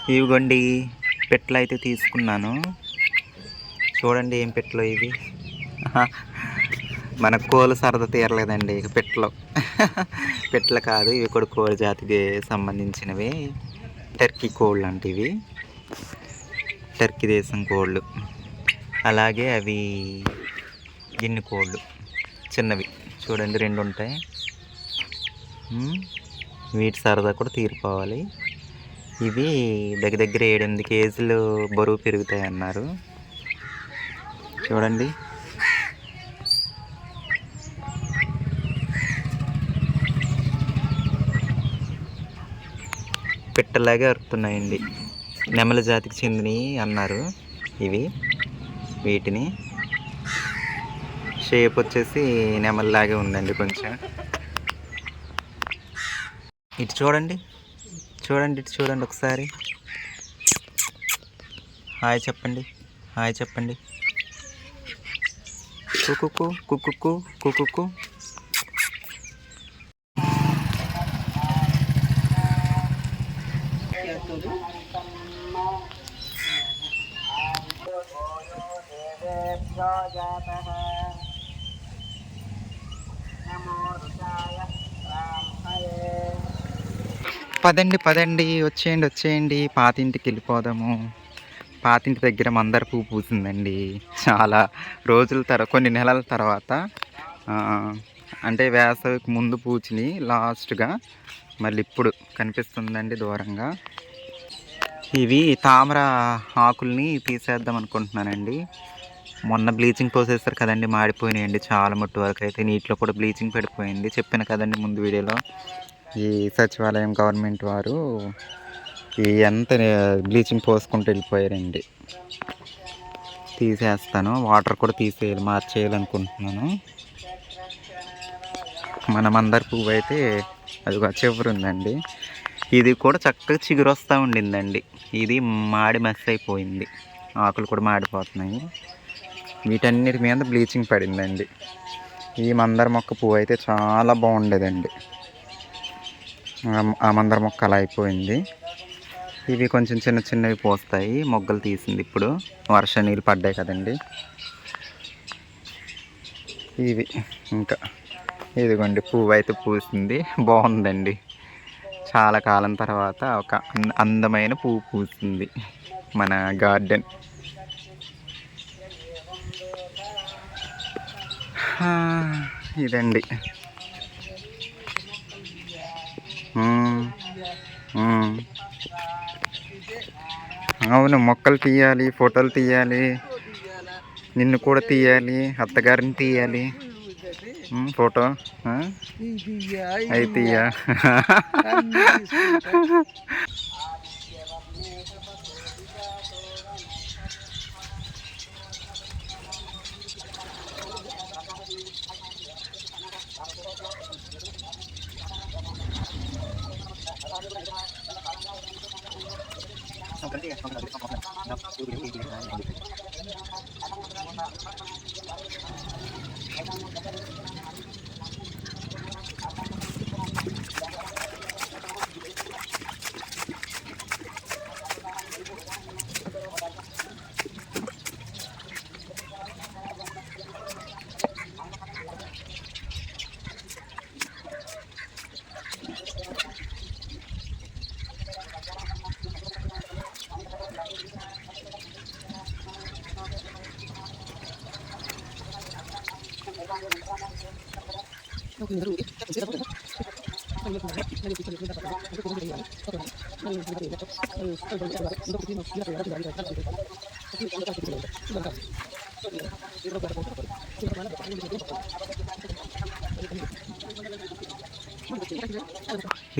ఇవిగోండి పెట్లు అయితే తీసుకున్నాను. చూడండి ఏం పెట్లు ఇవి. మన కోళ్ళ సరదా తీరలేదండి ఇక పెట్లో. పెట్లు కాదు, ఇవి కూడా కోడి జాతికి సంబంధించినవి. టర్కీ కోళ్ళు అంటే ఇవి టర్కీ దేశం కోళ్ళు. అలాగే అవి గిన్నె కోళ్ళు చిన్నవి చూడండి, 2 ఉంటాయి. వీటి సరదా కూడా తీరిపోవాలి. ఇవి దగ్గర 7-8 కేజీలు బరువు పెరుగుతాయి అన్నారు. చూడండి పెట్టలాగే అరుతున్నాయండి. నెమల జాతికి చెందినవి అన్నారు ఇవి. వీటిని షేప్ వచ్చేసి నెమలిలాగే ఉందండి కొంచెం. ఇటు చూడండి ఇటు చూడండి ఒకసారి. హాయ్ చెప్పండి, హాయ్ చెప్పండి. కుకుకు కుకుకు కుకుకు. పదండి వచ్చేయండి పాతింటికి వెళ్ళిపోదాము. పాతింటి దగ్గర మందార పువ్వు పూసిందండి. చాలా రోజుల కొన్ని నెలల తర్వాత, అంటే వేసవికి ముందు పూచిని లాస్ట్గా మళ్ళీ ఇప్పుడు కనిపిస్తుందండి దూరంగా. ఇవి తామర ఆకుల్ని తీసేద్దాం అనుకుంటున్నానండి. మొన్న బ్లీచింగ్ పోసేస్తారు కదండి, మాడిపోయినాయండి చాలా మట్టు వరకు. అయితే నీటిలో కూడా బ్లీచింగ్ పడిపోయింది. చెప్పాను కదండి ముందు వీడియోలో. ఈ సచివాలయం గవర్నమెంట్ వారు ఎంత బ్లీచింగ్ పోసుకుంటూ వెళ్ళిపోయారండి. తీసేస్తాను, వాటర్ కూడా మార్చేయాలనుకుంటున్నాను. మన మందార పువ్వు అయితే అది చివరి ఉందండి. ఇది కూడా చక్కగా చిగురు వస్తూ ఉండిందండి. ఇది మెస్ అయిపోయింది, ఆకులు కూడా మాడిపోతున్నాయి. వీటన్నిటి మీద బ్లీచింగ్ పడిందండి. ఈ మందార మొక్క పువ్వు అయితే చాలా బాగుండేదండి. ఆ మందార మొక్క అలా అయిపోయింది. ఇవి కొంచెం చిన్నవి పోస్తాయి. మొగ్గలు తీసింది ఇప్పుడు, వర్ష నీళ్ళు పడ్డాయి కదండి. ఇవి ఇంకా ఇదిగోండి పువ్వు అయితే పూసింది, బాగుందండి. చాలా కాలం తర్వాత ఒక అందమైన పువ్వు పూసింది మన గార్డెన్. ఇదండి. అవును, మొక్కలు తీయాలి, ఫోటోలు తీయాలి, నిన్ను కూడా తీయాలి, అత్తగారిని తీయాలి. ఫోటో అయితే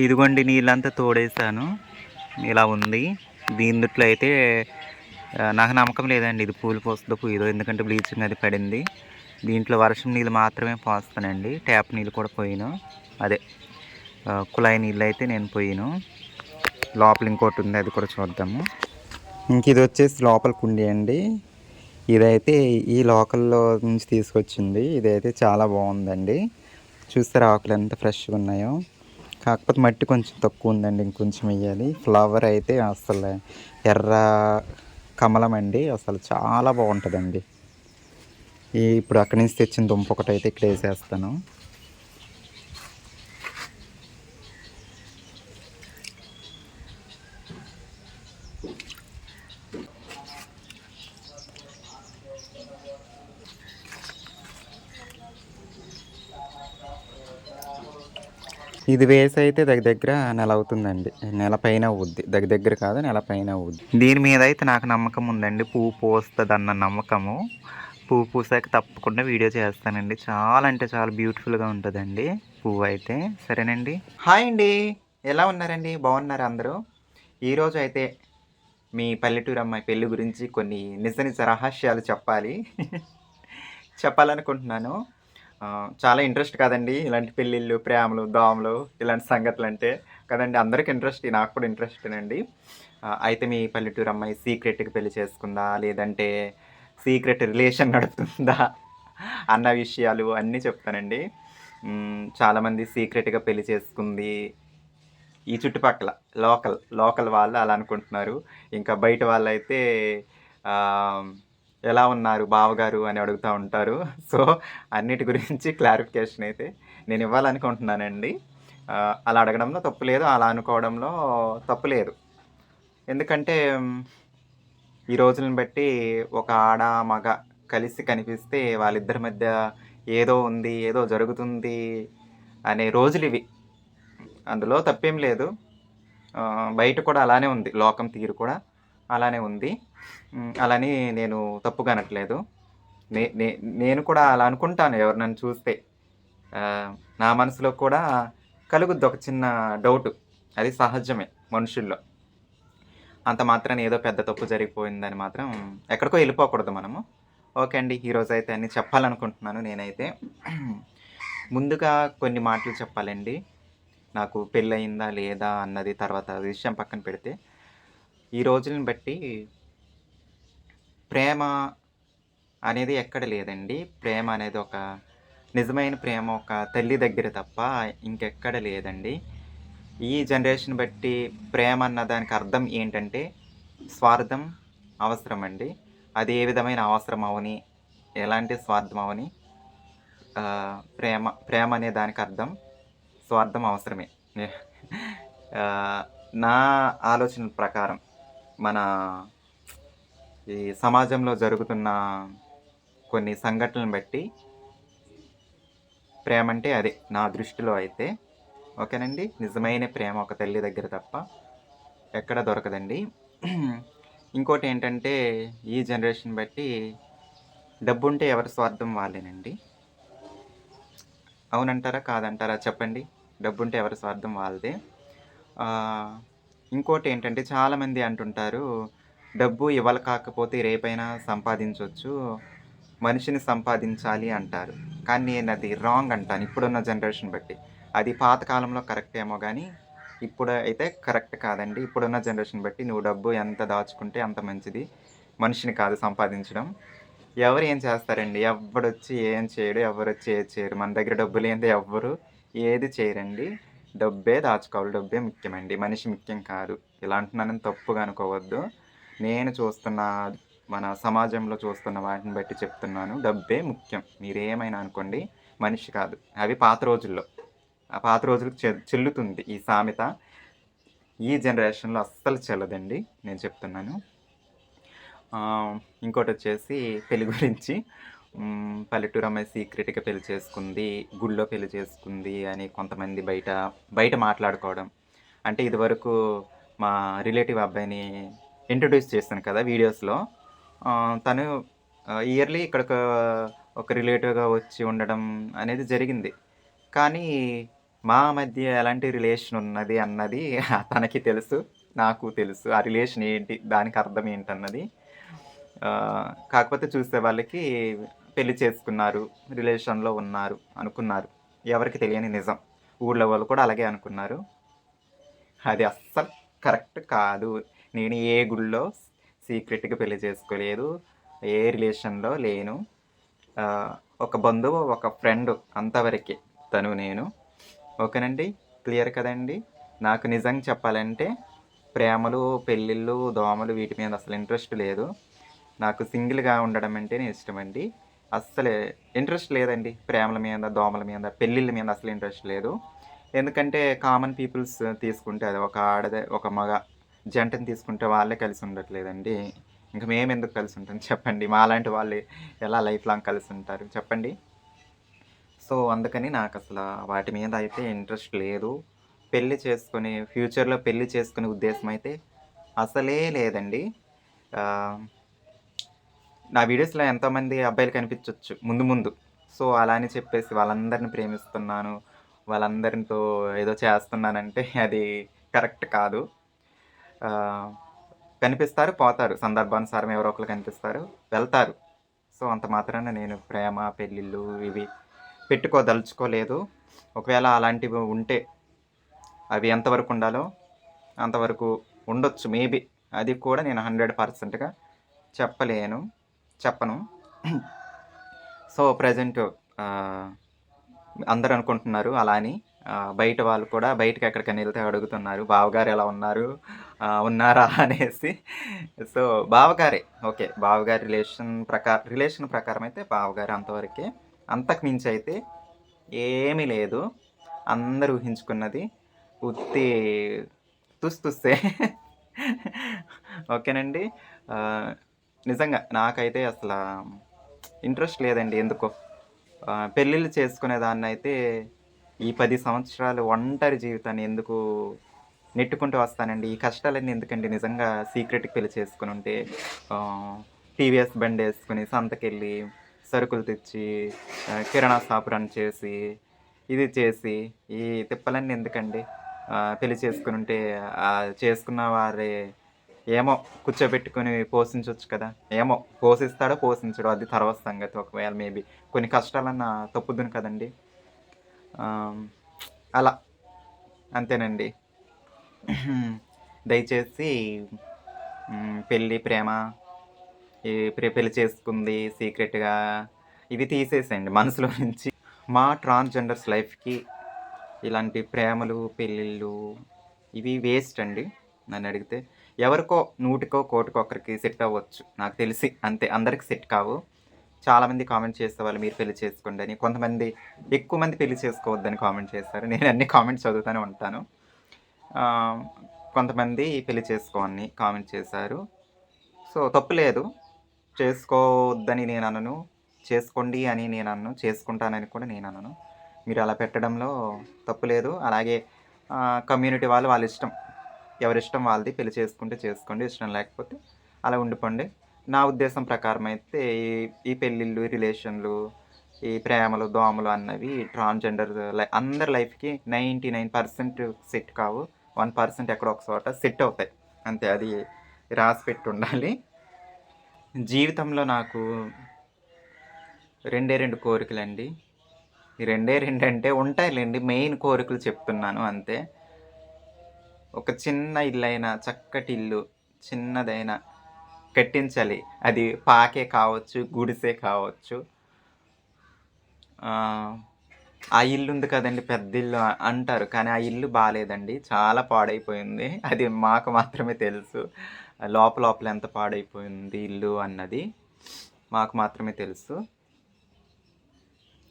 ఇదిగోండి నీళ్ళంతా తోడేసాను, ఇలా ఉంది. దీంట్లో అయితే నాకు నమ్మకం లేదండి ఇది పూలు పోస్తుందో పూయదో, ఎందుకంటే బ్లీచింగ్ అది పడింది. దీంట్లో వర్షం నీళ్ళు మాత్రమే పోస్తానండి, ట్యాప్ నీళ్ళు కూడా పోయిను. అదే కుళాయి నీళ్ళు అయితే నేను పోయిను. లోపల ఇంకోటి ఉంది, అది కూడా చూద్దాము. ఇంక ఇది వచ్చేసి లోపల కుండీ అండి. ఇదైతే ఈ లోకల్లో నుంచి తీసుకొచ్చింది. ఇదైతే చాలా బాగుందండి. చూస్తారు ఆకులు ఎంత ఫ్రెష్గా ఉన్నాయో. కాకపోతే మట్టి కొంచెం తక్కువ ఉందండి, ఇంకొంచెం వేయాలి. ఫ్లవర్ అయితే అసలు ఎర్ర కమలం అండి, అసలు చాలా బాగుంటుందండి. ఇప్పుడు అక్కడి నుంచి తెచ్చిన దుంప ఒకటైతే ఇక్కడ వేసేస్తాను. ఇది వేసి అయితే దగ్గర నెల అవుతుందండి. నెల పైన అవుద్ది. దగ్గర కాదు, నెల పైన అవుద్ది. దీని మీద అయితే నాకు నమ్మకం ఉందండి, పువ్వు పూస్తుందన్న నమ్మకము. పువ్వు పూసాక తప్పకుండా వీడియో చేస్తానండి. చాలా అంటే చాలా బ్యూటిఫుల్గా ఉంటుందండి పువ్వు అయితే. సరేనండి. హాయ్ అండి, ఎలా ఉన్నారండి? బాగున్నారా అందరూ? ఈరోజు అయితే మీ పల్లెటూరు అమ్మాయి పెళ్లి గురించి కొన్ని నిజ నిజ రహస్యాలు చెప్పాలనుకుంటున్నాను. చాలా ఇంట్రెస్ట్ కదండీ ఇలాంటి పెళ్ళిళ్ళు, ప్రేమలు, దోమలు ఇలాంటి సంగతులంటే. కదండీ! అందరికి ఇంట్రెస్ట్, నాకు కూడా ఇంట్రెస్టేనండి. అయితే మీ పల్లెటూరు అమ్మాయి సీక్రెట్‌గా పెళ్లి చేసుకుందా? లేదంటే సీక్రెట్ రిలేషన్ నడుపుతుందా? అన్న విషయాలు అన్నీ చెప్తానండి. చాలామంది సీక్రెట్‌గా పెళ్లి చేసుకుంది. ఈ చుట్టుపక్కల లోకల్ వాళ్ళు అలా అనుకుంటున్నారు. ఇంకా బయట వాళ్ళైతే ఆహ్, ఎలా ఉన్నారు బావగారు అని అడుగుతా ఉంటారు. సో, అన్నిటి గురించి క్లారిఫికేషన్ అయితే నేను ఇవ్వాలనుకుంటున్నానండి. అలా అడగడంలో తప్పు లేదు, అలా అనుకోవడంలో తప్పు లేదు. ఎందుకంటే ఈ రోజులను బట్టి ఒక ఆడ, మగ కలిసి కనిపిస్తే వాళ్ళిద్దరి మధ్య ఏదో ఉంది, ఏదో జరుగుతుంది అనే రోజులివి. అందులో తప్పేం లేదు. బయట కూడా అలానే ఉంది. లోకం తీరు కూడా అలానే ఉంది. అలాని నేను తప్పుగా అనట్లేదు. నే నే నేను కూడా అలా అనుకుంటాను ఎవరినైనా చూస్తే. నా మనసులో కూడా కలుగుద్ది ఒక చిన్న డౌటు. అది సహజమే మనుషుల్లో. అంత మాత్రాన ఏదో పెద్ద తప్పు జరిగిపోయిందని మాత్రం ఎక్కడికో ఎళ్ళిపోకూడదు మనము. ఓకే అండి. ఈరోజైతే అన్నీ చెప్పాలనుకుంటున్నాను నేనైతే. ముందుగా కొన్ని మాటలు చెప్పాలండి. నాకు పెళ్ళయిందా లేదా అన్నది తర్వాత విషయం పక్కన పెడితే, ఈ రోజులను బట్టి ప్రేమ అనేది ఎక్కడ లేదండి. ప్రేమ అనేది ఒక నిజమైన ప్రేమ ఒక తల్లి దగ్గర తప్ప ఇంకెక్కడ లేదండి. ఈ జనరేషన్ బట్టి ప్రేమ అన్న దానికి అర్థం ఏంటంటే స్వార్థం అవసరమండి. అది ఏ విధమైన అవసరం అవని, ఎలాంటి స్వార్థం అవని, ప్రేమ అనే దానికి అర్థం స్వార్థం అవసరమే. ఆహ్, నా ఆలోచన ప్రకారం మన ఈ సమాజంలో జరుగుతున్న కొన్ని సంఘటనలను బట్టి ప్రేమంటే అదే నా దృష్టిలో అయితే. ఓకేనండి. నిజమైన ప్రేమ ఒక తల్లి దగ్గర తప్ప ఎక్కడ దొరకదండి. ఇంకోటేంటంటే ఈ జనరేషన్ బట్టి డబ్బుంటే ఎవరి స్వార్థం వాళ్ళేనండి. అవునంటారా? కాదంటారా? చెప్పండి. డబ్బుంటే ఎవరి స్వార్థం వాళ్ళదే. ఇంకోటేంటంటే చాలామంది అంటుంటారు, డబ్బు ఇవాళ కాకపోతే రేపైనా సంపాదించొచ్చు, మనిషిని సంపాదించాలి అంటారు. కానీ నేనది రాంగ్ అంటాను ఇప్పుడున్న జనరేషన్ బట్టి. అది పాత కాలంలో కరెక్ట్ ఏమో గానీ, ఇప్పుడు అయితే కరెక్ట్ కాదండి. ఇప్పుడున్న జనరేషన్ బట్టి నువ్వు డబ్బు ఎంత దాచుకుంటే అంత మంచిది. మనిషిని కాదు సంపాదించడం. ఎవరు ఏం చేస్తారండి? ఎవ్వడొచ్చి ఏం చేయడు. ఎవ్వరొచ్చి ఏది చేయరు. మన దగ్గర డబ్బు లేనిదే ఎవ్వరు ఏది చేయరండి. డబ్బే దాచుకోవాలి. డబ్బే ముఖ్యమండి. మనిషి ముఖ్యం కాదు. ఇలా అంటున్నానని తప్పుగా అనుకోవద్దు. నేను చూస్తున్న మన సమాజంలో చూస్తున్న వాటిని బట్టి చెప్తున్నాను. డబ్బే ముఖ్యం. మీరేమైనా అనుకోండి. మనిషి కాదు. అవి పాత రోజుల్లో. ఆ పాత రోజులకు చెల్లుతుంది ఈ సామెత. ఈ జనరేషన్‌లో అస్సలు చెల్లదండి. నేను చెప్తున్నాను. ఇంకోటొచ్చేసి పెళ్లి గురించి. పల్లెటూరు అమ్మాయి సీక్రెట్‌గా పెళ్లి చేసుకుంది, గుడిలో పెళ్లి చేసుకుంది అని కొంతమంది బయట మాట్లాడుకోవడం. అంటే ఇదివరకు మా రిలేటివ్ అబ్బాయిని ఇంట్రొడ్యూస్ చేశాను కదా వీడియోస్‌లో. తను ఇయర్‌లీ ఇక్కడికి ఒక రిలేటివ్‌గా వచ్చి ఉండడం అనేది జరిగింది. కానీ మా మధ్య ఎలాంటి రిలేషన్ ఉన్నది అన్నది తనకి తెలుసు, నాకు తెలుసు. ఆ రిలేషన్ ఏంటి? దానికి అర్థం ఏంటన్నది. కాకపోతే చూసే వాళ్ళకి పెళ్లి చేసుకున్నారు, రిలేషన్‌లో ఉన్నారు అనుకున్నారు. ఎవరికీ తెలియని నిజం. ఊర్లో వాళ్ళు కూడా అలాగే అనుకున్నారు. అది అస్సలు కరెక్ట్ కాదు. నేను ఏ గుడిలో సీక్రెట్‌గా పెళ్లి చేసుకోలేదు. ఏ రిలేషన్‌లో లేను. ఒక బంధువు, ఒక ఫ్రెండ్ అంతవరకే తను నేను. ఓకేనండి. క్లియర్ కదండీ! నాకు నిజంగా చెప్పాలంటే ప్రేమలు, పెళ్ళిళ్ళు, దోమలు వీటి మీద అసలు ఇంట్రెస్ట్ లేదు. నాకు సింగిల్‌గా ఉండడం అంటేనే ఇష్టమండి. అస్సలే ఇంట్రెస్ట్ లేదండి. ప్రేమల మీద, దోమల మీద, పెళ్ళిళ్ళ మీద అసలు ఇంట్రెస్ట్ లేదు. ఎందుకంటే కామన్ పీపుల్స్ తీసుకుంటే అది ఒక ఆడదే, ఒక మగ జంటని తీసుకుంటే వాళ్ళే కలిసి ఉండట్లేదండి. ఇంక మేమెందుకు కలిసుంటాం చెప్పండి. మాలాంటి వాళ్ళు ఎలా లైఫ్ లాంగ్ కలిసుంటారు చెప్పండి? సో, అందుకని నాకసల వాటి మీద అయితే ఇంట్రెస్ట్ లేదు. ఫ్యూచర్‌లో పెళ్లి చేసుకునే ఉద్దేశం అయితే అసలే లేదండి. ఆహ్, నా వీడియోస్‌లో ఎంతోమంది అబ్బాయిలు కనిపించొచ్చు ముందు ముందు. సో, అలా అని చెప్పేసి వాళ్ళందరిని ప్రేమిస్తున్నాను, వాళ్ళందరితో ఏదో చేస్తున్నానంటే అది కరెక్ట్ కాదు. ఆహ్, కనిపిస్తారు, పోతారు. సందర్భానుసారం ఎవరో ఒకళ్ళు కనిపిస్తారు, వెళ్తారు. సో, అంత మాత్రాన నేను ప్రేమ, పెళ్ళిళ్ళు ఇవి పెట్టుకోదలుచుకోలేదు. ఒకవేళ అలాంటివి ఉంటే అవి ఎంతవరకు ఉండాలో అంతవరకు ఉండొచ్చు మేబీ. అది కూడా నేను 100%గా చెప్పలేను. చెప్పను. సో, ప్రెజెంట్ ఆహ్, అందరూ అనుకుంటున్నారు అలా అని. బయట వాళ్ళు కూడా బయటకెక్కడికైనా ఎళ్తే అడుగుతున్నారు. బావగారు ఎలా ఉన్నారు? ఉన్నారా అనేసి. సో, బావగారే. ఓకే. బావగారి రిలేషన్ ప్రకారం అయితే బావగారు అంతవరకే. అంతకు మించయితే ఏమీ లేదు. అందరూ ఊహించుకున్నది ఉత్తి తుస్సే. ఓకేనండి. ఆహ్, నిజంగా నాకైతే అసలా ఇంట్రెస్ట్ లేదండి ఎందుకో. పెళ్ళిళ్ళు చేసుకునేదాన్నయితే ఈ 10 సంవత్సరాలు ఒంటరి జీవితాన్ని ఎందుకు నెట్టుకుంటూ వస్తానండి. ఈ కష్టాలన్నీ ఎందుకండి నిజంగా సీక్రెట్‌గా పెళ్లి చేసుకొనుంటే ఆహ్, టీవీఎస్ బండేసుకొని సంతకెళ్ళి సరుకులు తెచ్చి కిరాణా షాప్ రన్ చేసి, ఇది చేసి ఈ తిప్పలన్నీ ఎందుకండి? పెళ్లి చేసుకొనుంటే చేసుకున్న వారే ఏమో కూర్చోబెట్టుకొని పోషించొచ్చు కదా! ఏమో పోషిస్తాడో, పోషించడో అది తర్వాత సంగతి. ఒకవేళ మేబీ కొన్ని కష్టాలన్నా తప్పుదును కదండీ! ఆహ్, అలా అంతేనండి. దయచేసి పెళ్లి, ప్రేమ పెళ్లి చేసుకుంది సీక్రెట్‌గా ఇవి తీసేసేయండి మనసులో నుంచి. మా ట్రాన్స్‌జెండర్స్ లైఫ్‌కి ఇలాంటి ప్రేమలు, పెళ్ళిళ్ళు ఇవి వేస్ట్ అండి నన్నడిగితే. ఎవరికో నూటికో, కోటికో ఒక్కరికి సెట్ అవ్వచ్చు నాకు తెలిసి అంతే. అందరికి సెట్ కావు. చాలామంది కామెంట్ చేసేవాళ్ళు మీరు పెళ్లి చేసుకోండని. కొంతమంది ఎక్కువ మంది పెళ్లి చేసుకోవద్దని కామెంట్ చేశారు. నేను అన్ని కామెంట్స్ చదువుతూనే ఉంటాను. ఆహ్, కొంతమంది పెళ్లి చేసుకో అని కామెంట్ చేశారు. సో, తప్పు లేదు. చేసుకోవద్దని నేననను. చేసుకోండి అని నేననను. చేసుకుంటానని కూడా నేననను. మీరలా పెట్టడంలో తప్పు లేదు. అలాగే కమ్యూనిటీ వాళ్ళు వాళ్ళిష్టం. ఎవరిష్టం వాళ్ళది. పెళ్లి చేసుకుంటే చేసుకోండి. ఇష్టం లేకపోతే అలా ఉండిపోండి. నా ఉద్దేశం ప్రకారం అయితే ఈ ఈ పెళ్ళిళ్ళు, రిలేషన్‌లు, ఈ ప్రేమలు, దోమలు అన్నవి ట్రాన్స్‌జెండర్ అందరి లైఫ్‌కి 99% సెట్ కావు. 1% ఎక్కడో ఒక చోట సెట్ అవుతాయి. అంతే అది రాసిపెట్టుండాలి. జీవితంలో నాకు రెండే 2 కోరికలండి. ఈ రెండే 2 అంటే ఉంటాయిలెండి. మెయిన్ కోరికలు చెప్తున్నాను అంతే. ఒక చిన్న ఇల్లైనా, చక్కటి ఇల్లు చిన్నదైనా కట్టించాలి. అది పాకే కావచ్చు, గుడిసే కావచ్చు. ఆహ్, ఆ ఇల్లుంది కదండీ పెద్దిల్లు అంటారు. కానీ ఆ ఇల్లు బాలేదండి. చాలా పాడైపోయింది. అది మాకు మాత్రమే తెలుసు. లోపల ఎంత పాడైపోయింది ఇల్లు అన్నది మాకు మాత్రమే తెలుసు.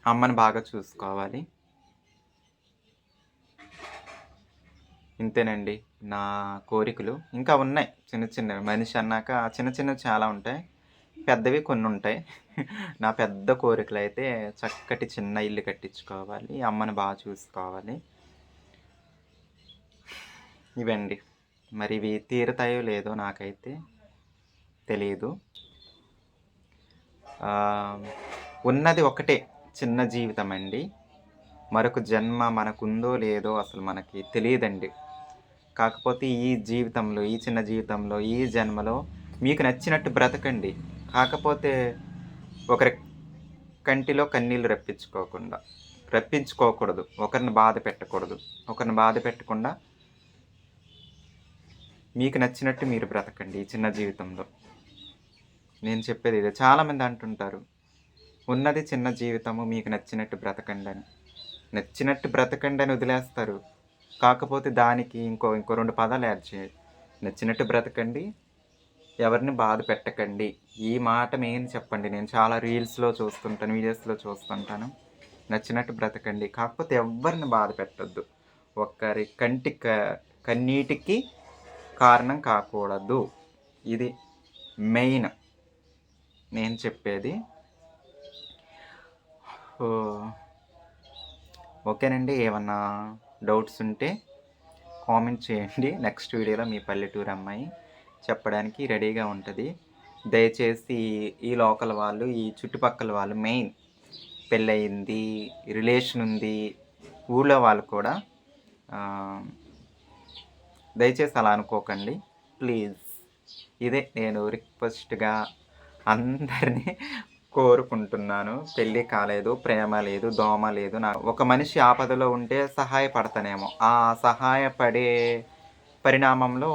అమ్మని బాగా చూసుకోవాలి. ఇంతేనండి నా కోరికలు. ఇంకా ఉన్నాయి చిన్న చిన్నవి. మనిషి అన్నాక చిన్న చిన్నవి చాలా ఉంటాయి. పెద్దవి కొన్నుంటాయి. నా పెద్ద కోరికలైతే చక్కటి చిన్న ఇల్లు కట్టించుకోవాలి. అమ్మని చూసుకోవాలి. ఇవండి. మరి ఇవి తీరుతాయో లేదో నాకైతే తెలీదు. ఉన్నది ఒకటే చిన్న జీవితమండి. మరొక జన్మ మనకుందో లేదో అసలు మనకి తెలీదండి. కాకపోతే ఈ జీవితంలో, ఈ చిన్న జీవితంలో, ఈ జన్మలో మీకు నచ్చినట్టు బ్రతకండి. కాకపోతే ఒకరి కంటిలో కన్నీళ్లు రప్పించుకోకూడదు. ఒకరిని బాధ పెట్టకూడదు. ఒకరిని బాధ పెట్టకుండా మీకు నచ్చినట్టు మీరు బ్రతకండి ఈ చిన్న జీవితంలో. నేను చెప్పేది ఇదే. చాలామంది అంటుంటారు, ఉన్నది చిన్న జీవితము మీకు నచ్చినట్టు బ్రతకండని. నచ్చినట్టు బ్రతకండని వదిలేస్తారు. కాకపోతే దానికి ఇంకో 2 పదాలు యాడ్ చేయండి. నచ్చినట్టు బ్రతకండి. ఎవరిని బాధ పెట్టకండి. ఈ మాట మెయిన్ చెప్పండి. నేను చాలా రీల్స్‌లో చూస్తుంటాను, వీడియోస్‌లో చూస్తుంటాను. నచ్చినట్టు బ్రతకండి. కాకపోతే ఎవ్వరిని బాధ పెట్టొద్దు. ఒకరి కన్నీటికి కారణం కాకూడదు. ఇది మెయిన్ నేను చెప్పేది. ఓహ్! ఓకేనండి. ఏమన్నా డౌట్స్ ఉంటే కామెంట్ చేయండి. నెక్స్ట్ వీడియోలో మీ పల్లెటూరు అమ్మాయి చెప్పడానికి రెడీగా ఉంటది. దయచేసి ఈ లోకల్ వాళ్ళు, ఈ చుట్టుపక్కల వాళ్ళు మెయిన్ పెళ్ళయింది, రిలేషన్ ఉంది, ఊళ్ళో వాళ్ళు కూడా దయచేసి అలా అనుకోకండి. ప్లీజ్. ఇదే నేను రిక్వెస్ట్‌గా అందరినీ కోరుకుంటున్నాను. పెళ్లి కాలేదు, ప్రేమ లేదు, దోమ లేదు. ఒక మనిషి ఆపదలో ఉంటే సహాయపడతానేమో. ఆ సహాయపడే పరిణామంలో